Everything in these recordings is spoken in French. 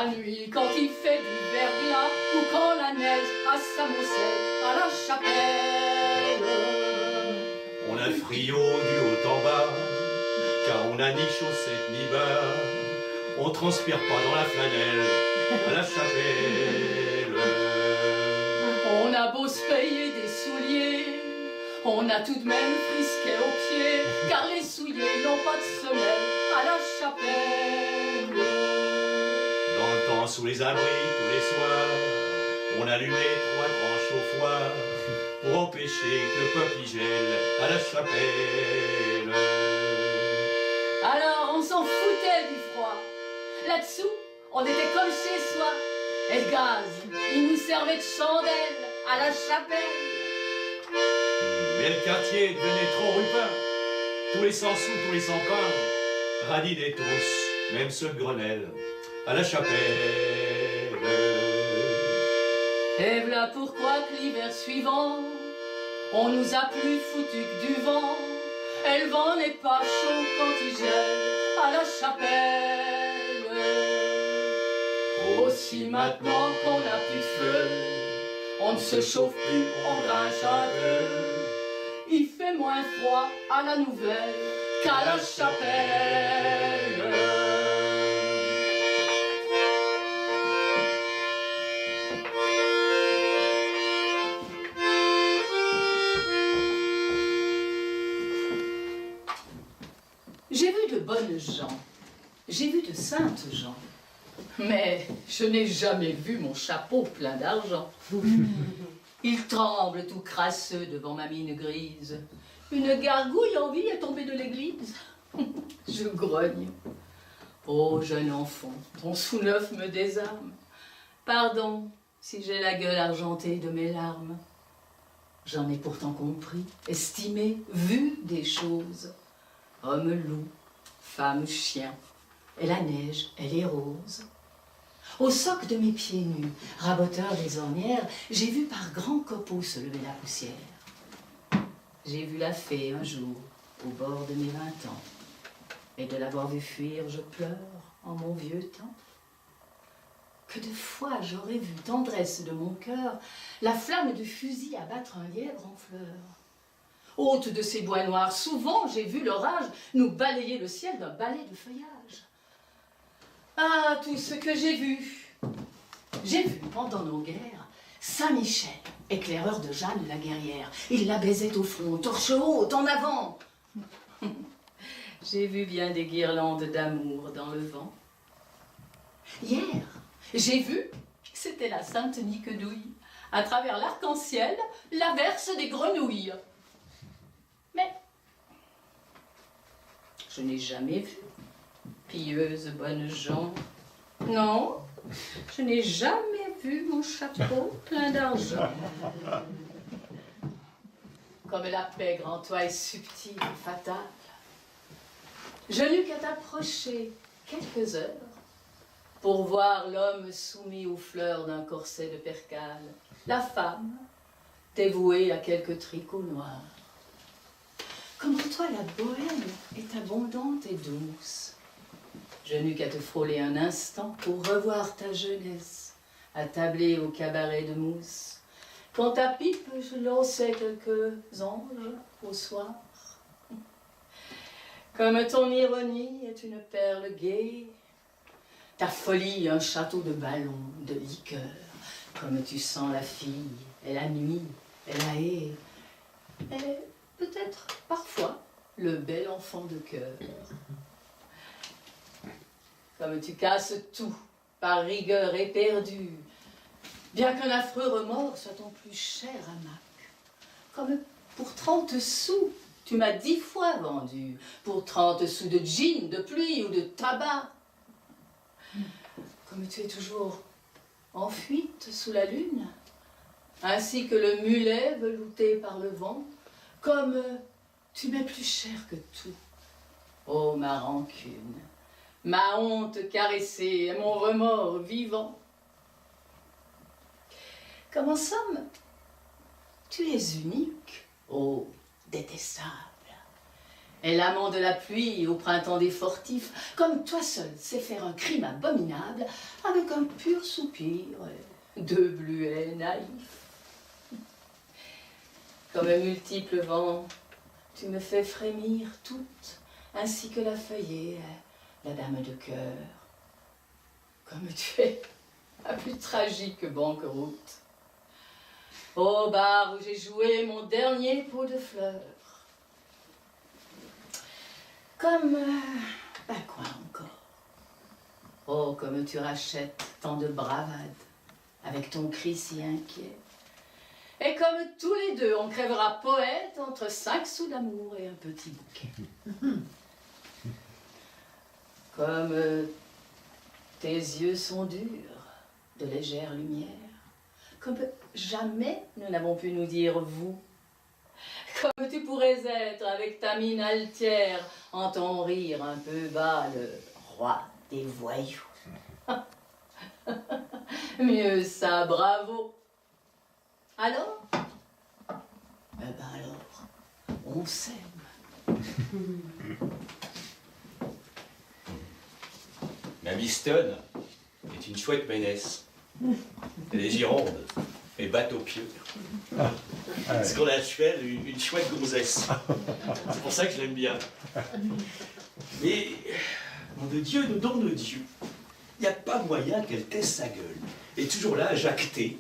la nuit, quand il fait du verglas, ou quand la neige s'amoncelle à la chapelle. On a frio du haut en bas, car on n'a ni chaussettes ni bas. On transpire pas dans la flanelle à la chapelle. On a beau se payer des souliers, on a tout de même frisqué aux pieds, car les souliers n'ont pas de semelle à la chapelle. Dans le temps, sous les abris, tous les soirs, on allumait 3 grands chauffoirs pour empêcher que le peuple y gèle à la chapelle. Alors on s'en foutait du froid. Là-dessous, on était comme chez soi. Et le gaz, il nous servait de chandelle à la chapelle. Mais le quartier devenait trop rupin. Tous les 100 sous, tous les 100 pains, radinaient tous, même ceux de Grenelle, à la chapelle. Et voilà pourquoi que l'hiver suivant, on nous a plus foutu que du vent. Et le vent n'est pas chaud quand il gèle à la chapelle. Aussi maintenant qu'on n'a plus de feu, on ne se chauffe plus, on grince un peu. Il fait moins froid à la Nouvelle qu'à la chapelle. J'ai vu de bonnes gens, j'ai vu de saintes gens, mais je n'ai jamais vu mon chapeau plein d'argent. Il tremble tout crasseux devant ma mine grise. Une gargouille en vie est tombée de l'église. Je grogne. Ô jeune enfant, ton sous-neuf me désarme. Pardon si j'ai la gueule argentée de mes larmes. J'en ai pourtant compris, estimé, vu des choses. Homme loup, femme chien, et la neige, elle est rose. Au soc de mes pieds nus, raboteur des ornières, j'ai vu par grands copeaux se lever la poussière. J'ai vu la fée un jour, au bord de mes 20 ans, et de l'avoir vue fuir, je pleure en mon vieux temps. Que de fois j'aurais vu, tendresse de mon cœur, la flamme du fusil abattre un lièvre en fleurs. Haute de ces bois noirs, souvent j'ai vu l'orage nous balayer le ciel d'un balai de feuillage. Ah, tout ce que j'ai vu. J'ai vu pendant nos guerres Saint-Michel, éclaireur de Jeanne la guerrière. Il la baisait au front, torche haute, en avant. J'ai vu bien des guirlandes d'amour dans le vent. Hier, j'ai vu, c'était la Sainte Niquenouille, à travers l'arc-en-ciel, la verse des grenouilles. Mais je n'ai jamais vu pieuse bonne gens. Non, je n'ai jamais vu mon chapeau plein d'argent. Comme la pègre en toi est subtile et fatale, je n'eus qu'à t'approcher quelques heures pour voir l'homme soumis aux fleurs d'un corset de percale, la femme dévouée à quelques tricots noirs. Comme en toi la bohème est abondante et douce, je n'eus qu'à te frôler un instant pour revoir ta jeunesse, attablée au cabaret de mousse. Quand ta pipe, je lançais quelques anges au soir. Comme ton ironie est une perle gaie, ta folie un château de ballons, de liqueur. Comme tu sens la fille et la nuit et la haie, et peut-être parfois le bel enfant de cœur. Comme tu casses tout par rigueur éperdue, bien qu'un affreux remords soit ton plus cher hamac. Comme pour 30 sous, tu m'as 10 fois vendu, pour 30 sous de gin, de pluie ou de tabac. Comme tu es toujours en fuite sous la lune, ainsi que le mulet velouté par le vent, comme tu m'es plus cher que tout. Oh, ma rancune, ma honte caressée et mon remords vivant. Comme en somme, tu es unique, oh, détestable. Et l'amant de la pluie au printemps des fortifs, comme toi seul sais faire un crime abominable, avec un pur soupir de bluet naïf. Comme un multiple vent, tu me fais frémir toute, ainsi que la feuillée, la dame de cœur. Comme tu es la plus tragique banqueroute. Au bar où j'ai joué mon dernier pot de fleurs. Comme... ben quoi encore? Oh, comme tu rachètes tant de bravade, avec ton cri si inquiet. Et comme tous les deux, on crèvera poète entre 5 sous d'amour et un petit bouquet. Comme tes yeux sont durs, de légère lumière. Comme jamais nous n'avons pu nous dire vous. Comme tu pourrais être avec ta mine altière, en ton rire un peu bas, le roi des voyous. Mieux ça, bravo. Alors? Eh ben alors, on s'aime. Mamie Stone est une chouette ménesse. Elle est gironde et bateau pieux. C'est qu'on appelle une chouette gonzesse. C'est pour ça que je l'aime bien. Mais, nom de Dieu, nom de Dieu, il n'y a pas moyen qu'elle taise sa gueule. Elle est toujours là à jacter.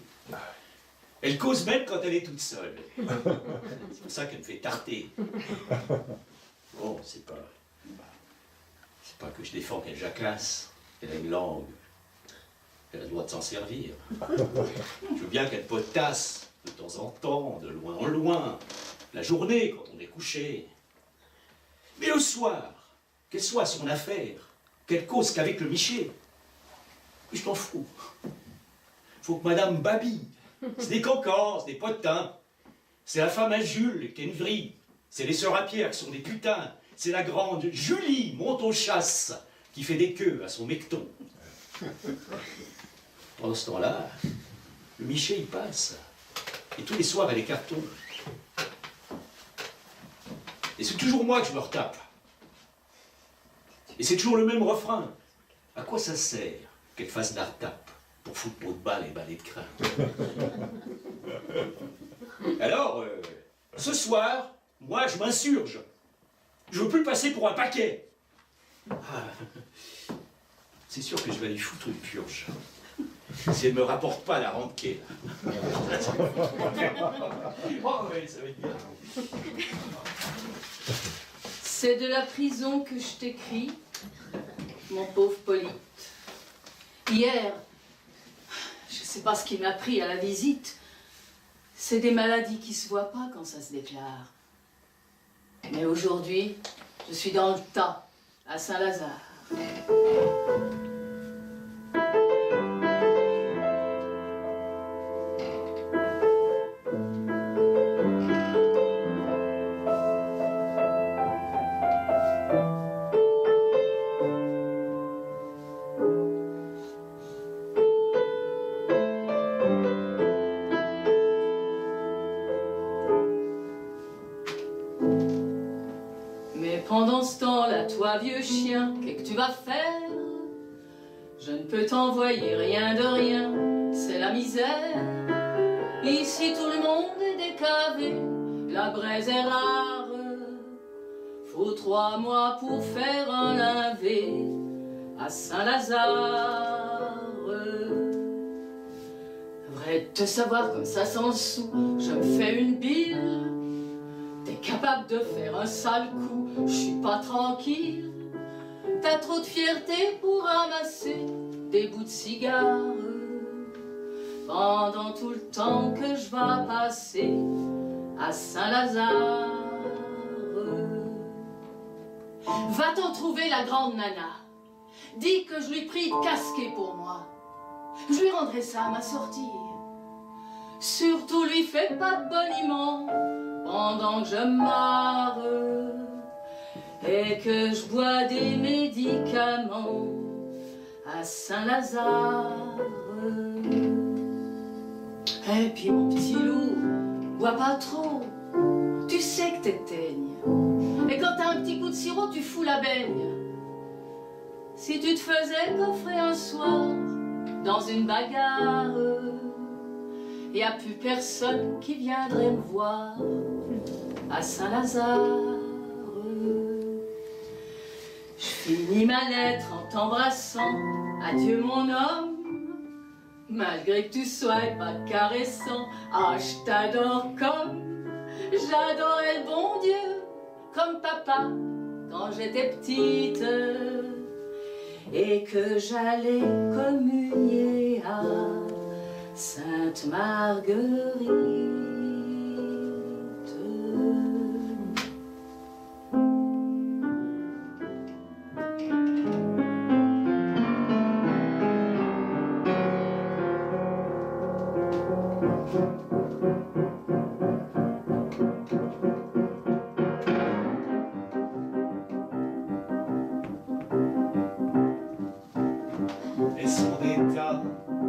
Elle cause même quand elle est toute seule. C'est pour ça qu'elle me fait tarter. Bon, c'est pas que je défends qu'elle jacasse. Elle a une langue. Elle a le droit de s'en servir. Je veux bien qu'elle potasse de temps en temps, de loin en loin, la journée quand on est couché. Mais le soir, qu'elle soit son affaire, qu'elle cause qu'avec le Miché, je t'en fous. Faut que Madame babille. C'est des cancans, c'est des potins. C'est la femme à Jules qui est une vrille. C'est les sœurs à Pierre qui sont des putains. C'est la grande Julie, monte aux chasses, qui fait des queues à son mecton. Pendant ce temps-là, le Miché, il passe. Et tous les soirs, elle est carton. Et c'est toujours moi que je me retape. Et c'est toujours le même refrain. À quoi ça sert qu'elle fasse de la retape pour foutre pot de balle et balai de crin? Alors, ce soir, moi, je m'insurge. Je veux plus passer pour un paquet. Ah, c'est sûr que je vais lui foutre une purge. Si elle ne me rapporte pas la rente qu'elle. Oh oui, ça va être bien. C'est de la prison que je t'écris, mon pauvre Polyte. Hier, je ne sais pas ce qui m'a pris à la visite. C'est des maladies qui ne se voient pas quand ça se déclare. Mais aujourd'hui, je suis dans le tas, à Saint-Lazare. Pendant ce temps-là, toi vieux chien, qu'est-ce que tu vas faire? Je ne peux t'envoyer rien de rien, c'est la misère. Ici tout le monde est décavé, la braise est rare. Faut 3 mois pour faire un lavé à Saint-Lazare. Vrai de te savoir comme ça sans le sou, je me fais une bile. T'es capable de faire un sale coup, je suis pas tranquille. T'as trop de fierté pour ramasser des bouts de cigares. Pendant tout le temps que je vais passer à Saint-Lazare. Va-t'en trouver la grande nana. Dis que je lui prie de casquer pour moi. Je lui rendrai ça à ma sortie. Surtout lui fais pas de boniment pendant que je marre et que je bois des médicaments à Saint-Lazare. Et puis mon petit loup, bois pas trop, tu sais que t'éteignes. Et quand t'as un petit coup de sirop, tu fous la baigne. Si tu te faisais coffrer un soir dans une bagarre, y a plus personne qui viendrait me voir à Saint-Lazare. Je finis ma lettre en t'embrassant. Adieu mon homme, malgré que tu sois pas caressant. Ah, je t'adore comme j'adorais le bon Dieu, comme papa quand j'étais petite et que j'allais communier à Sainte Marguerite. Et sont des tas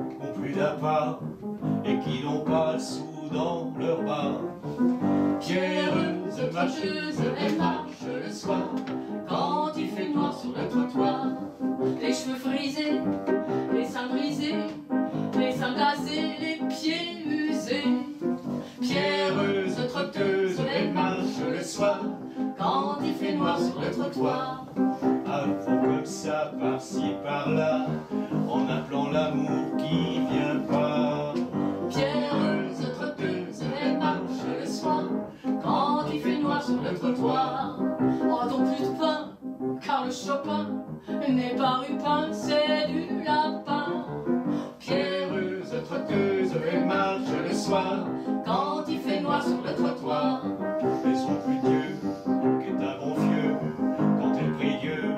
qui n'ont plus d'appât et qui n'ont pas le sou dans leur bas. Pierreuse, marcheuse, elle marche le soir quand il fait noir sur le trottoir. Les cheveux frisés, les seins brisés, les seins blasés, les pieds usés. Pierreuse, trotteuse, elle marche le soir Quand il fait noir sur le trottoir. avant comme ça, par-ci, par-là, en appelant l'amour qui vient pas. Pierreuse, trotteuse, elle marche le soir quand il fait noir sur le trottoir. Oh, donc plus de pain, car le Chopin n'est pas rupin, c'est du lapin. Pierreuse, trotteuse, elle marche le soir Quand il fait noir sur le trottoir. mais son plus Dieu, qu'est un bon vieux, quand elle prie Dieu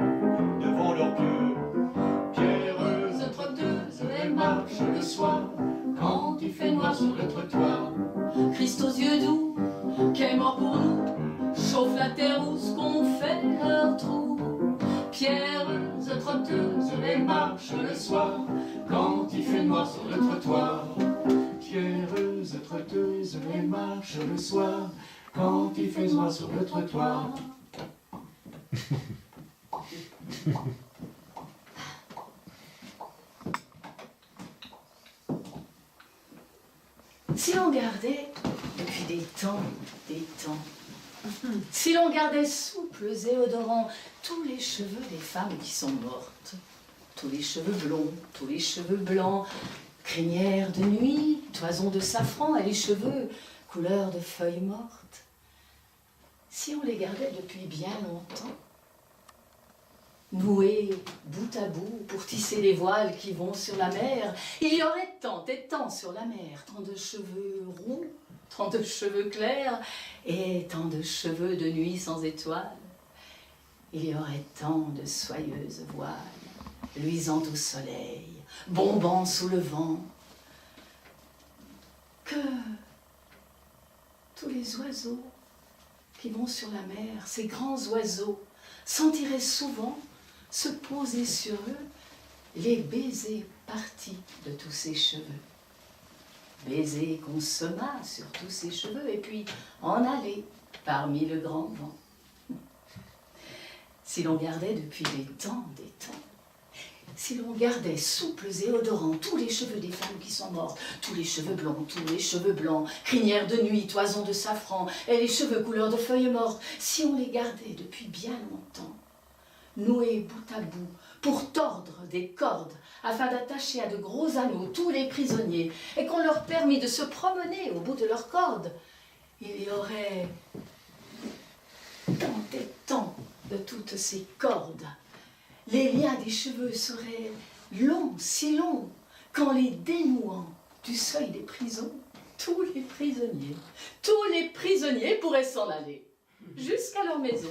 devant leurs pieux. Pierreuse, Trotteuse, elle marche le soir quand il fait noir sur le trottoir. Christ aux yeux doux, qui est mort pour nous, chauffe la terre où ce qu'on fait leur trou. Pierreuse, trotteuse, elle marche le soir quand il fait noir sur le trottoir. Pierreuse, trotteuse, elle marche le soir quand il fait noir sur le trottoir. Si l'on gardait, depuis des temps, si l'on gardait souples et odorants tous les cheveux des femmes qui sont mortes, tous les cheveux blonds, tous les cheveux blancs, crinières de nuit, toisons de safran et les cheveux couleur de feuilles mortes, si on les gardait depuis bien longtemps, noués bout à bout pour tisser les voiles qui vont sur la mer, il y aurait tant et tant sur la mer, tant de cheveux roux, tant de cheveux clairs et tant de cheveux de nuit sans étoiles. Il y aurait tant de soyeuses voiles, luisantes au soleil, bombant sous le vent, que tous les oiseaux qui vont sur la mer, ces grands oiseaux, sentiraient souvent se poser sur eux les baisers partis de tous ces cheveux. Baisers qu'on sema sur tous ces cheveux et puis en allaient parmi le grand vent. Si l'on gardait depuis des temps, si l'on gardait souples et odorants tous les cheveux des femmes qui sont mortes, tous les cheveux blonds, tous les cheveux blancs, crinières de nuit, toisons de safran, et les cheveux couleur de feuilles mortes, si on les gardait depuis bien longtemps, noués bout à bout, pour tordre des cordes, afin d'attacher à de gros anneaux tous les prisonniers, et qu'on leur permit de se promener au bout de leurs cordes, il y aurait tant et tant de toutes ces cordes. Les liens des cheveux seraient longs, si longs, qu'en les dénouant du seuil des prisons, tous les prisonniers pourraient s'en aller jusqu'à leur maison.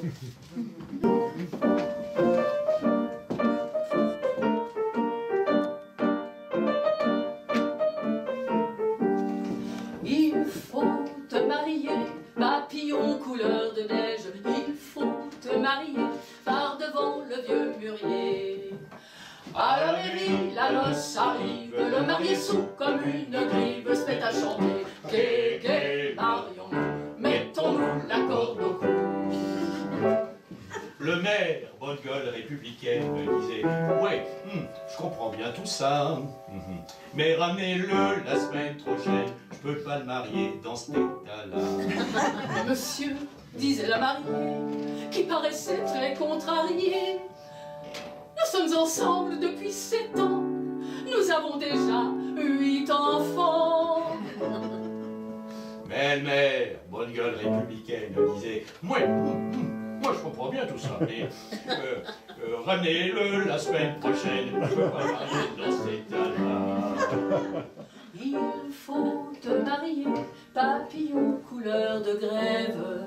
Il faut te marier, papillon couleur de neige, il faut te marier par devant le vieux mûrier. À la mairie, la noce arrive, le marié sous comme une grive se met à chanter. Gai, gai, marions-nous, mettons-nous la corde au cou. le maire, bonne gueule républicaine, me disait « Ouais, je comprends bien tout ça, mais ramenez-le la semaine prochaine, je peux pas le marier dans cet état-là. » Mais monsieur, disait la mariée, qui paraissait très contrariée, nous sommes ensemble depuis 7 ans, nous avons déjà 8 enfants. Mais le maire, bonne gueule républicaine, me disait « Moi, je comprends bien tout ça, mais ramenez-le la semaine prochaine, je peux pas le marier dans cet état-là. » Il faut te marier, papillon couleur de grève.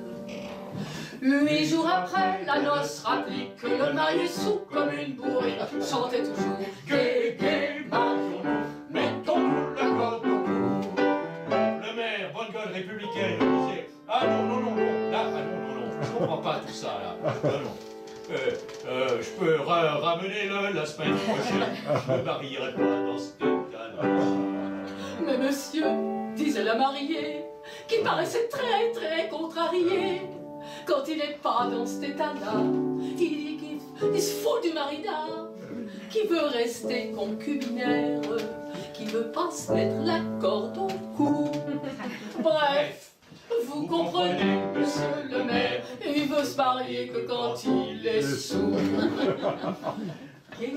8 jours après, la noce rapplique que le marié sous comme une bourrée chantait toujours Gai, gai, marions-nous, mettons-nous la corde au cou. Le maire, bonne gueule républicaine, me disait « Ah non, là, non, je comprends pas tout ça, là, non. Je peux ramener-le la semaine prochaine, je me marierai pas dans cet état-là. » Mais monsieur, disait la mariée, qui paraissait très très contrariée, quand il n'est pas dans cet état-là, il se fout du maridat, qui veut rester concubinaire, qui veut pas se mettre la corde au cou. Bref, vous comprenez, monsieur le maire, il veut se marier que quand il est sourd. Gai,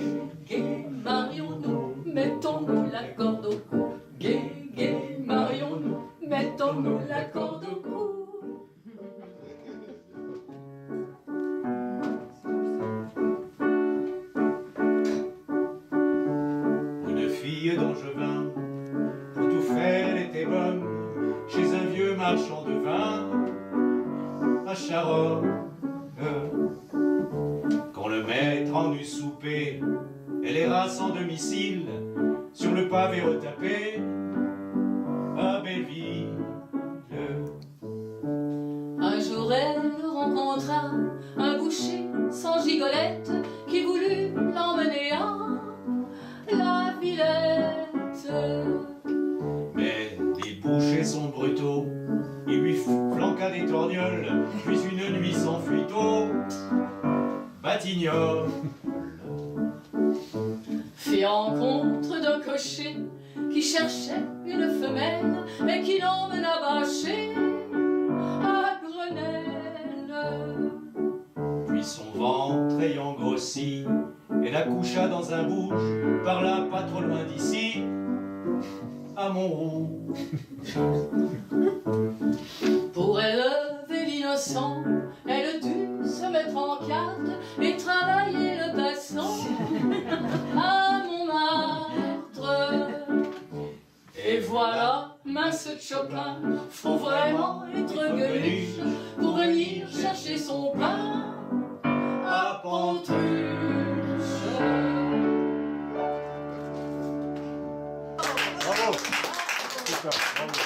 gai, marions-nous, mettons-nous la corde au cou. Gai, gai, marions-nous, mettons-nous la corde au cou. Une fille d'Angevin, pour tout faire elle était bonne, chez un vieux marchand de vin, à Charonne. Quand le maître en eut soupé, elle erra sans domicile, sur le pavé retapé, à Belleville. Un jour elle rencontra un boucher sans gigolette qui voulut l'emmener à la Villette. Mais les bouchers sont brutaux, il lui flanqua des torgnoles, puis une nuit s'enfuit au Batignolles. Fit rencontre d'un cocher qui cherchait une femelle et qui l'emmena bâcher à Grenelle. Puis son ventre ayant grossi, elle accoucha dans un bouge, par là pas trop loin d'ici, à Montrouge. Pour élever l'innocent, elle dut se mettre en carte et travailler le passant à Montmartre. Et voilà, mince Chopin, faut vraiment être gueuluche pour venir chercher son pain à Pantruche. Bravo. Super, bravo.